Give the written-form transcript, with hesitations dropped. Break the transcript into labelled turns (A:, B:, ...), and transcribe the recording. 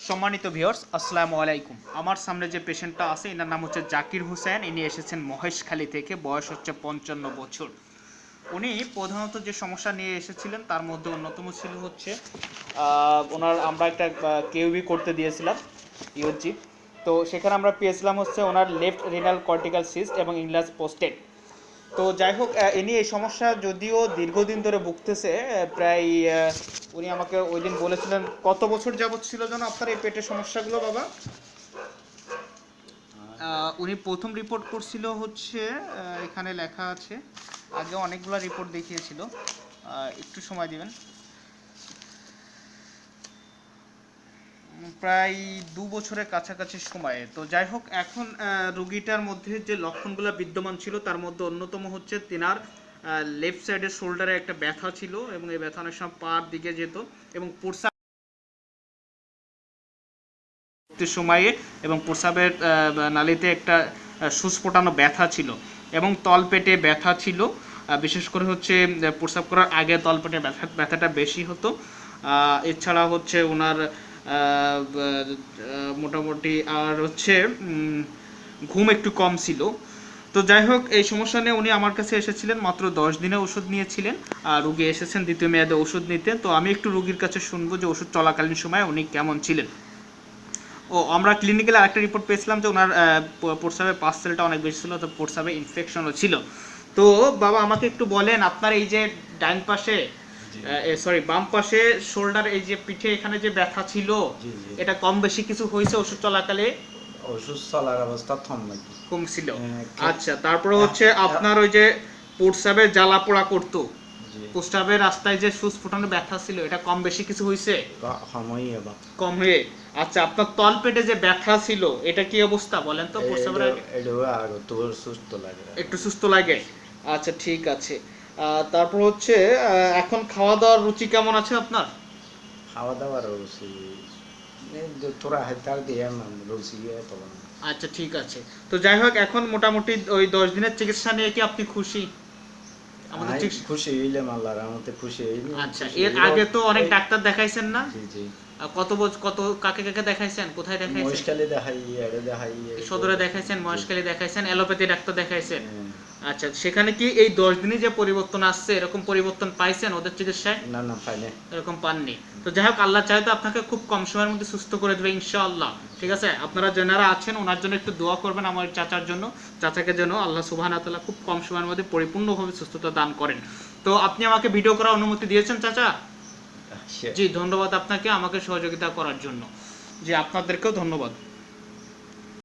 A: সম্মানিত ভিউয়ার্স, আসসালামু আলাইকুম। আমার সামনে যে পেশেন্টটা আছে এনার নাম হচ্ছে জাকির হোসেন। ইনি এসেছেন মহেশখালী থেকে, বয়স হচ্ছে 55 বছর। উনি প্রধানত যে সমস্যা নিয়ে এসেছিলেন তার মধ্যে অন্যতম ছিল হচ্ছে ওনার আমরা একটা কেউবি করতে দিয়েছিলাম ইউজি। তো সেখানে আমরা পেয়েছিলাম হচ্ছে ওনার লেফট রিনাল কর্টিক্যাল সিস্ট এবং ইনলাস পোস্টেট। তো যাই হোক, ইনি এই সমস্যা যদিও দীর্ঘদিন ধরে ভুগতেছে, প্রায় উনি আমাকে ওই দিন বলেছিলেন। কত বছর যাবৎ ছিল যেন আপনার এই পেটের সমস্যাগুলো বাবা? উনি প্রথম রিপোর্ট করছিল হচ্ছে, এখানে লেখা আছে, আগে অনেকগুলো রিপোর্ট দেখিয়েছিল। একটু সময় দিবেন, প্রায় 2 বছরের কাছাকাছি সময়ে। তো যাই হোক, এখন রোগীটার মধ্যে যে লক্ষণগুলো বিদ্যমান ছিল তার মধ্যে অন্যতম হচ্ছে তিনার লেফট সাইডের শোল্ডারে একটা ব্যথা ছিল এবং এই ব্যথা অনেক সময় পার দিকে যেত এবং প্রস্রাব সময়ে এবং প্রস্রাবের নালীতে একটা সুস্ফোটানো ব্যথা ছিল এবং তলপেটে ব্যথা ছিল। বিশেষ করে হচ্ছে প্রস্রাব করার আগে তলপেটে ব্যথাটা বেশি হতো। এছাড়া হচ্ছে ওনার মোটামুটি আর হচ্ছে ঘুম একটু কম ছিল। তো যাই হোক, এই সমস্যা নিয়ে উনি আমার কাছে এসেছিলেন, মাত্র 10 দিনে ওষুধ নিয়েছিলেন। আর রুগী এসেছেন দ্বিতীয় মেয়াদে ওষুধ নিতে। তো আমি একটু রুগীর কাছে শুনবো যে ওষুধ চলাকালীন সময় উনি কেমন ছিলেন। আমরা ক্লিনিক্যালে আরেকটা রিপোর্ট পেয়েছিলাম যে ওনার প্রস্রাবে পাসেলটা অনেক বেশি ছিল, তো প্রস্রাবে ইনফেকশনও ছিল। তো বাবা আমাকে একটু বলেন, আপনার এই যে ডান পাশে বাম পাশে শোল্ডার, এই যে পিঠে এখানে যে ব্যথা ছিল, এটা কম বেশি কিছু হয়েছে ওষুধ চলাকালে?
B: ওষুধ চলার অবস্থা
A: কমছিল। আচ্ছা, তারপরে হচ্ছে আপনার ওই যে প্রস্রাবে জ্বালা পোড়া করতো, প্রস্রাবের রাস্তায় যে সুস্ফোটানো ব্যথা ছিল, এটা কম বেশি কিছু হয়েছে? কম হয়ে। আচ্ছা, আপনার তলপেটে যে ব্যথা ছিল এটা কি অবস্থা বলেন তো? প্রস্রাবের আগে একটু সুস্থ লাগে। আচ্ছা, ঠিক আছে। তারপর হচ্ছে এখন খাওয়া দাওয়ার রুচি কেমন আছে আপনার?
B: খাওয়া দাওয়ার রুচি তোরা হাইতার দিয়ে রুচি।
A: আচ্ছা, ঠিক আছে। তো যাই হোক, এখন মোটামুটি ওই 10 দিনের চিকিৎসা নিয়ে কি আপনি খুশি?
B: আমাদের খুশি হইলাম, আল্লাহর রহমতে খুশি হইলাম।
A: আচ্ছা, এর আগে তো অনেক ডাক্তার দেখাইছেন না? জি জি। কত কাকে কাকে দেখাইছেন, কোথায় দেখাইছেন?
B: মহেশখালী দেখাই, এড়ে দেখাই,
A: সদরে দেখাইছেন, মহেশখালী দেখাইছেন, অ্যালোপ্যাথি ডাক্তার দেখাইছেন। আচ্ছা, সেখানে কি এই 10 দিনে যে পরিবর্তন আসছে এরকম পরিবর্তন পাইছেন ওদের চিকিৎসায়?
B: না না, পাইনি,
A: এরকম পাননি। তো যাই হোক, আল্লাহ চাইতো আপনাকে খুব কম সময়ের মধ্যে সুস্থ করে দেবে ইনশাআল্লাহ। ঠিক আছে, আপনারা যারা আছেন ওনার জন্য একটু দোয়া করবেন, আমার চাচার জন্য। চাচাকে যেন আল্লাহ সুবহানাহু ওয়া তাআলা খুব কম সময়ের মধ্যে পরিপূর্ণভাবে সুস্থতা দান করেন। তো আপনি আমাকে ভিডিও করার অনুমতি দিয়েছেন চাচা? জি, ধন্যবাদ আপনাকে আমাকে সহযোগিতা করার জন্য। জি, আপনাদেরকেও ধন্যবাদ।